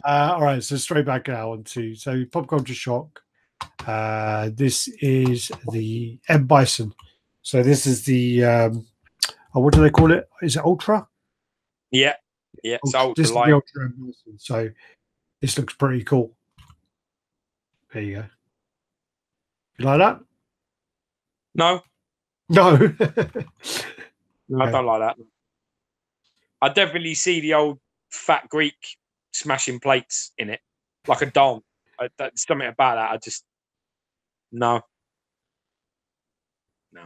All right, so straight back now onto pop culture shock. This is the M Bison. So this is the what do they call it? Is it Ultra? Yeah, yeah. So this is the Ultra M Bison. So this looks pretty cool. There you go. You like that? No. No. No, I don't like that. I definitely see the old fat Greek smashing plates in it, like a don. That's something about that. I just no.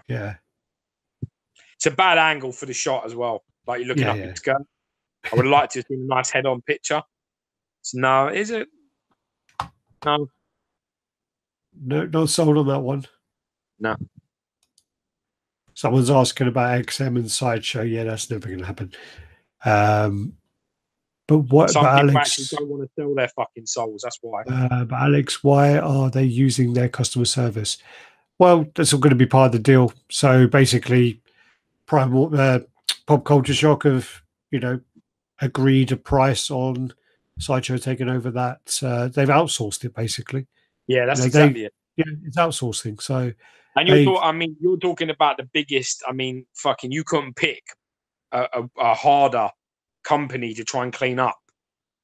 Yeah. It's a bad angle for the shot as well. Like you're looking up your skirt. I would like to see a nice head-on picture. So no, is it? No. No, not sold on that one. No. Someone's asking about XM and Sideshow. Yeah, that's never going to happen. But what? Some but people Alex, actually don't want to sell their fucking souls. That's why. But Alex, why are they using their customer service? Well, that's all going to be part of the deal. So basically, Pop Culture Shock have agreed a price on Sideshow taking over that. They've outsourced it basically. Yeah, that's exactly it. Yeah, it's outsourcing. So, and you're talking about the biggest. I mean, fucking, you couldn't pick a harder company to try and clean up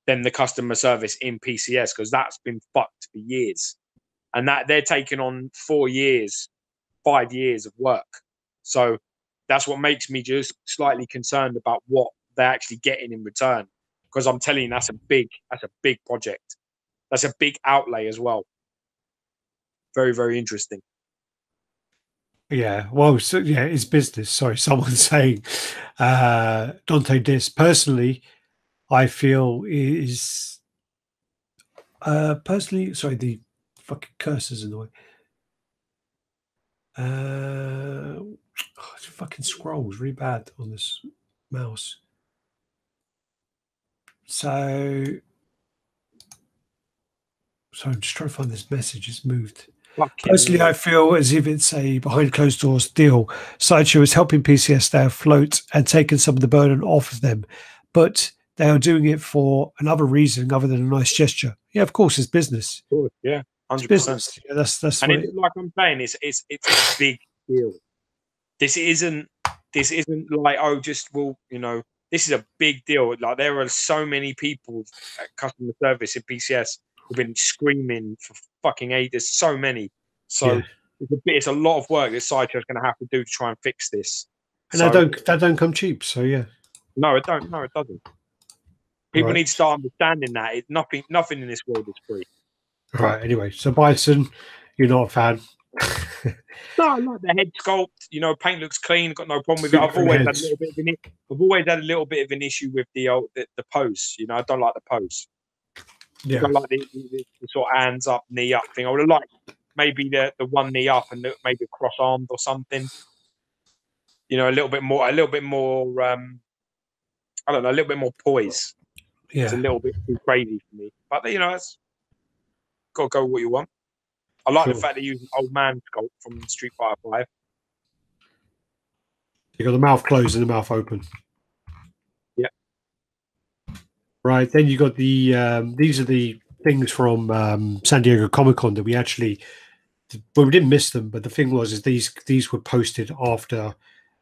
than the customer service in PCS, because that's been fucked for years, and that they're taking on 4 years, 5 years of work. So that's what makes me just slightly concerned about what they're actually getting in return, because I'm telling you, that's a big project. That's a big outlay as well. Very, very interesting. Yeah, well, so, yeah, it's business. Sorry, someone's saying Dante Dis. Personally, I feel is sorry, the fucking cursor's in the way. It fucking scrolls really bad on this mouse. So I'm just trying to find this message. It's moved. Personally, I feel as if it's a behind closed doors deal. Sideshow is helping PCS stay afloat and taking some of the burden off of them, but they are doing it for another reason other than a nice gesture. Yeah, of course, it's business. Of course, yeah, 100%. Business. Yeah, that's and it's like I'm saying, it's a big deal. This isn't like, oh, this is a big deal. Like, there are so many people at customer service in PCS who've been screaming for fucking ages. There's so many. So it's a lot of work that Sideshow's going to have to do to try and fix this. And that don't come cheap. So yeah. No, it don't. No, it doesn't. People need to start understanding that nothing in this world is free. Right. Anyway, so Bison, you're not a fan. No, I like the head sculpt. Paint looks clean. Got no problem with it. I've always had a little bit of an issue with the pose. I don't like the pose. Yeah. I don't like the sort of hands up, knee up thing. I would have liked maybe the one knee up and maybe cross armed or something. A little bit more. I don't know, a little bit more poise. Yeah. It's a little bit too crazy for me. But it's got to go with what you want. I like the fact that you use an old man sculpt from Street Fighter 5. You got the mouth closed and the mouth open. Yeah. Right. Then you got the these are the things from San Diego Comic-Con that we actually, well, we didn't miss them, but the thing was these were posted after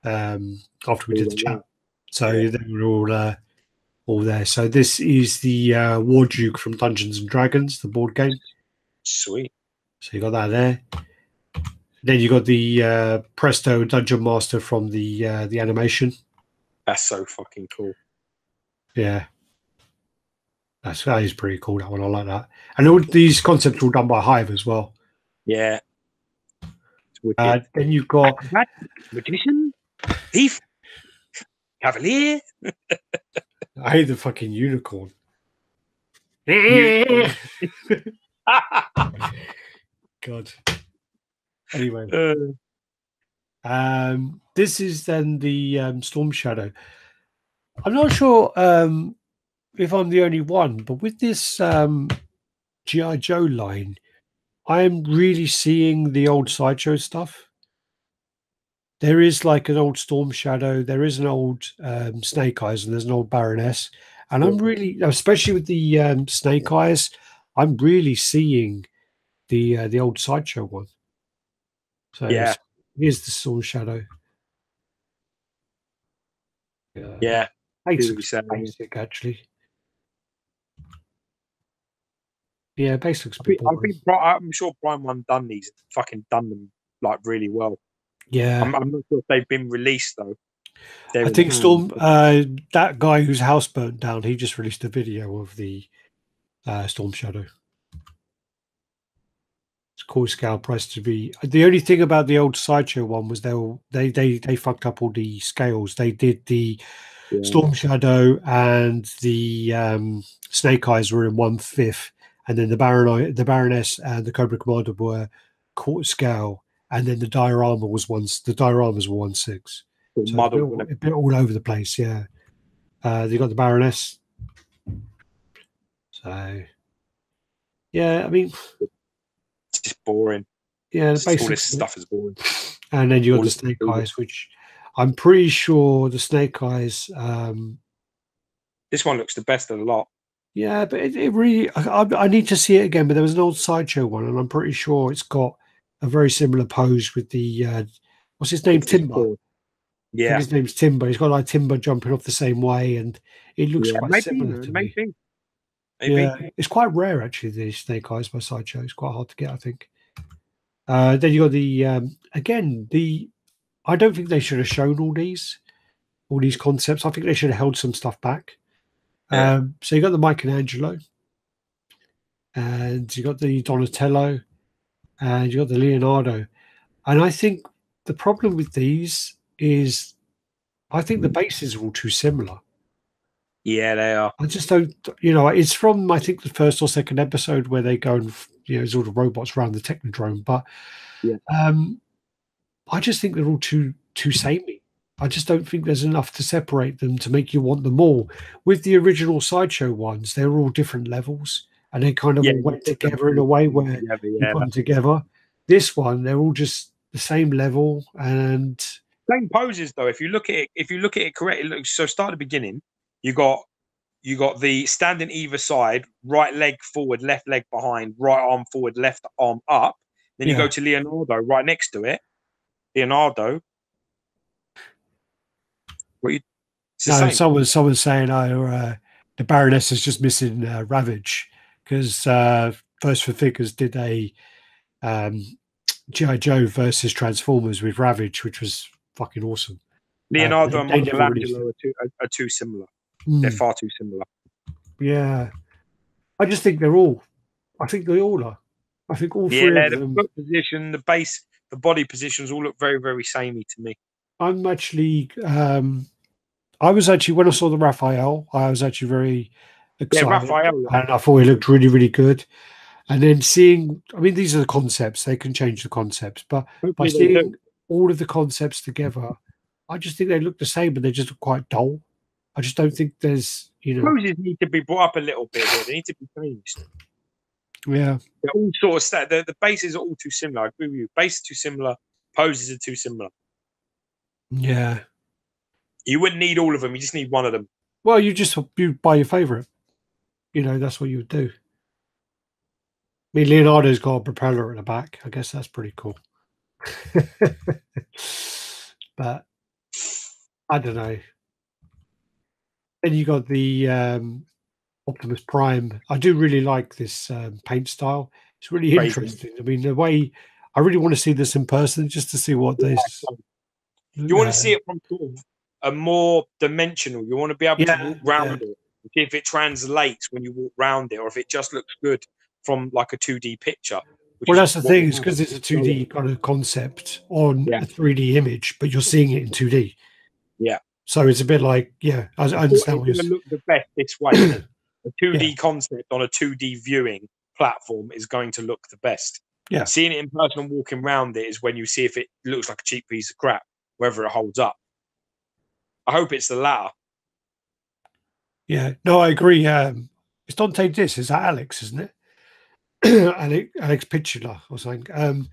we did the chat, so they were all there. So this is the War Duke from Dungeons and Dragons, the board game. Sweet. So you got that there. Then you got the Presto Dungeon Master from the animation. That's so fucking cool. Yeah. That is pretty cool, that one. I like that. And all these concepts are all done by Hive as well. Yeah. Then you've got Magician, Thief, Cavalier. I hate the fucking unicorn. God. Anyway. This is then the Storm Shadow. I'm not sure if I'm the only one, but with this G.I. Joe line, I am really seeing the old Sideshow stuff. There is like an old Storm Shadow, there is an old Snake Eyes, and there's an old Baroness, And I'm really, especially with the snake eyes, I'm really seeing the old Sideshow one. So Yeah. Here's the Storm Shadow. Yeah. Base looks basic, actually. Yeah, base looks a bit boring. I'm sure Prime One done them like really well. Yeah. I'm not sure if they've been released though. I think Storm, that guy whose house burnt down, he just released a video of the Storm Shadow. It's core scale price to be. The only thing about the old Sideshow one was they fucked up all the scales. They did the Storm Shadow and the Snake Eyes were in 1/5, and then the Baroness and the Cobra Commander were quarter scale, and then the dioramas were 1/6. So a bit all over the place. Yeah, they got the Baroness. So yeah, I mean, it's just boring. Yeah, the basic all this stuff is boring. And then you got the Snake Eyes, which I'm pretty sure the Snake Eyes. This one looks the best of the lot. Yeah, but it really, I need to see it again. But there was an old Sideshow one, and I'm pretty sure it's got a very similar pose with the what's his name, Timber. Yeah, I think his name's Timber. He's got like Timber jumping off the same way, and it looks quite similar to me. Maybe. Yeah, it's quite rare actually. The Snake Eyes by Sideshow. It's quite hard to get, I think. Then you got the again the. I don't think they should have shown all these concepts. I think they should have held some stuff back. Yeah. So you got the Michelangelo, and you got the Donatello, and you got the Leonardo. And I think the problem with these is, I think the bases are all too similar. Yeah, they are. I just don't, it's from, I think, the first or second episode where they go and, there's all the robots around the Technodrome. But I just think they're all too samey. I just don't think there's enough to separate them to make you want them all. With the original Sideshow ones, they're all different levels, and they kind of all went together in a way where you put them together. This one, they're all just the same level and same poses though. If you look at it correctly, it looks so. Start at the beginning. You got the standing either side, right leg forward, left leg behind, right arm forward, left arm up. Then you go to Leonardo right next to it. Leonardo. Someone's saying, the Baroness is just missing Ravage, because First for Figures did a G.I. Joe versus Transformers with Ravage, which was fucking awesome. Leonardo and Michelangelo are too similar. They're far too similar. Yeah, I just think they're all. I think they all are. I think all three of them. The foot position, the base, the body positions all look very, very samey to me. I'm actually. I was actually, when I saw the Raphael, I was actually very excited. Yeah, Raphael, and I thought he looked really, really good. And then seeing, I mean, these are the concepts; they can change the concepts. But by seeing all of the concepts together, I just think they look the same, but they just look quite dull. I just don't think there's, poses need to be brought up a little bit here. They need to be changed. Yeah, they're all sort of the bases are all too similar. I agree with you. Base is too similar. Poses are too similar. Yeah, you wouldn't need all of them. You just need one of them. Well, you buy your favorite. That's what you would do. I mean, Leonardo's got a propeller at the back. I guess that's pretty cool. But I don't know. Then you got the Optimus Prime. I do really like this paint style. It's really interesting. I mean, the way I really want to see this in person, just to see what this. You want to see it from sort of a more dimensional. You want to be able to walk around it, see if it translates when you walk around it, or if it just looks good from like a 2D picture. Well, that's the thing, is because it's a 2D kind of concept on a 3D image, but you're seeing it in 2D. Yeah. So it's a bit like, I understand what you're saying. Look the best this way. A 2D concept on a 2D viewing platform is going to look the best. Yeah. Seeing it in person and walking around it is when you see if it looks like a cheap piece of crap, whether it holds up. I hope it's the latter. Yeah. No, I agree. It's Dante Dis. Is that Alex, isn't it? Alex Pitchula or something.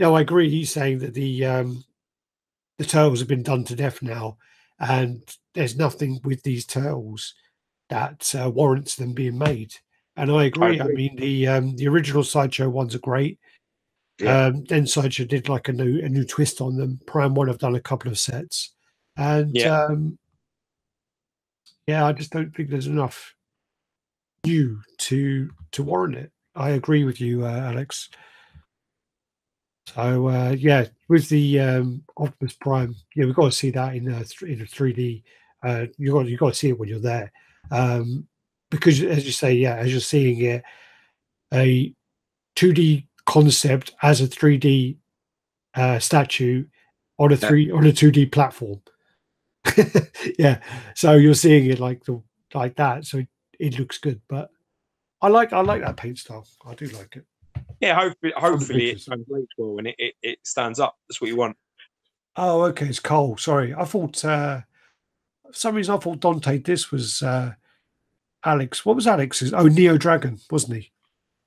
I agree. He's saying that the turtles have been done to death now, and there's nothing with these turtles that warrants them being made. And I agree. I mean, the original Sideshow ones are great. Yeah. Then Sideshow did like a new twist on them. Prime One have done a couple of sets, and yeah, I just don't think there's enough new to warrant it. I agree with you, Alex. So yeah, with the Optimus Prime, yeah, we've got to see that in a 3D. You got to see it when you're there, because as you say, yeah, as you're seeing it, a 2D concept as a 3D statue on a 2D platform. Yeah, so you're seeing it like that, so it looks good. But I like that paint style. I do like it. Yeah, hopefully it translates well and it stands up. That's what you want. Oh, okay, it's Cole. Sorry, I thought for some reason I thought Dante this was Alex. What was Alex's? Oh, Neo Dragon, wasn't he?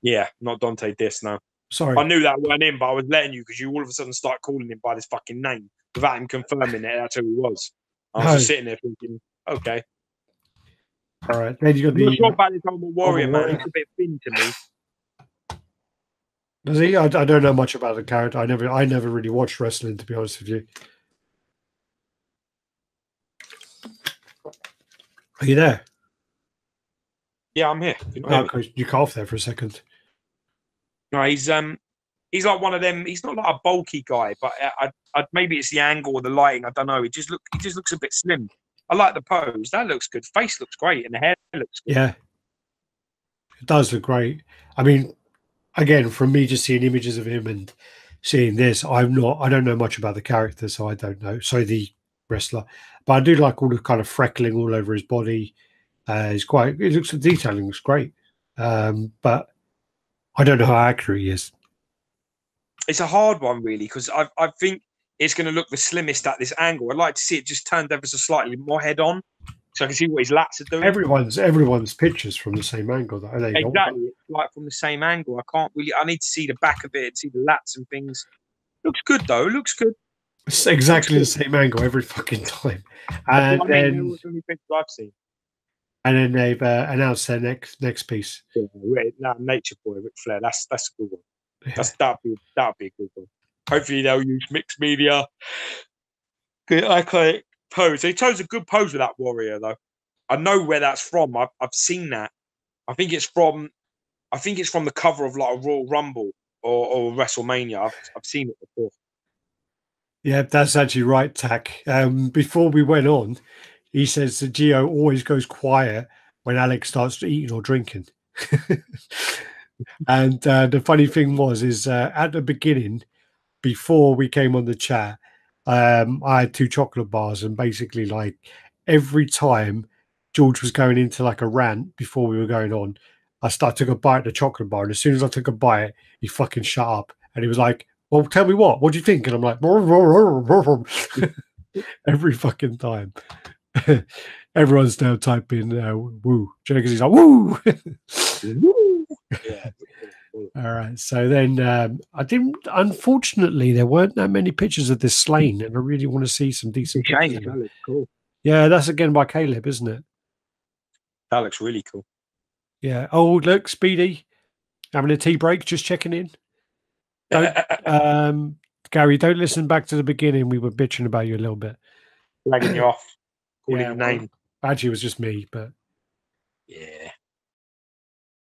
Yeah, not Dante Dis, no. Sorry. I knew that weren't him, but I was letting you because you all of a sudden start calling him by this fucking name without him confirming it. That's who he was. I was just sitting there thinking, okay. All right. Then you got I'm not sure about this Ultimate Warrior, man. He's a bit thin to me. Does he? I don't know much about the character. I never really watched wrestling, to be honest with you. Are you there? Yeah, I'm here. You cut off there for a second. No, he's like one of them. He's not like a bulky guy, but maybe it's the angle or the lighting. I don't know. He just looks a bit slim. I like the pose. That looks good. Face looks great, and the hair looks good. Yeah, it does look great. I mean, again, from me just seeing images of him and seeing this, I don't know much about the character, so I don't know. So the wrestler, but I do like all the kind of freckling all over his body. The detailing looks great, but I don't know how accurate he is. It's a hard one, really, because I think it's going to look the slimmest at this angle. I'd like to see it just turned ever so slightly more head on, so I can see what his lats are doing. Everyone's pictures from the same angle, though. Exactly, like from the same angle. I need to see the back of it and see the lats and things. Looks good though. Looks good. It's exactly the same angle every fucking time. And then those are the pictures I've seen. And then they've announced their next piece. Yeah, Nature Boy, Ric Flair. That's a good one. That'd be a good one. Hopefully they'll use mixed media. Good iconic pose. They chose a good pose with that warrior though. I know where that's from. I've seen that. I think it's from the cover of like a Royal Rumble or WrestleMania. I've seen it before. Yeah, that's actually right, Tack. Before we went on, he says that Gio always goes quiet when Alex starts eating or drinking. And the funny thing is at the beginning, before we came on the chat, I had 2 chocolate bars, and basically like every time George was going into like a rant before we were going on, I took a bite of the chocolate bar, and as soon as I took a bite, he fucking shut up, and he was like, "Well, tell me what do you think?" And I'm like, every fucking time. Everyone's now typing "woo." Because he's like "woo." Yeah. All right. So then I didn't. Unfortunately, there weren't that many pictures of this slain, and I really want to see some decent pictures. That looks cool. Yeah, that's again by Caleb, isn't it? That looks really cool. Yeah. Oh, look, Speedy having a tea break, just checking in. Don't, Gary, don't listen back to the beginning. We were bitching about you a little bit, flagging you off, calling your name. Actually, it was just me, but yeah.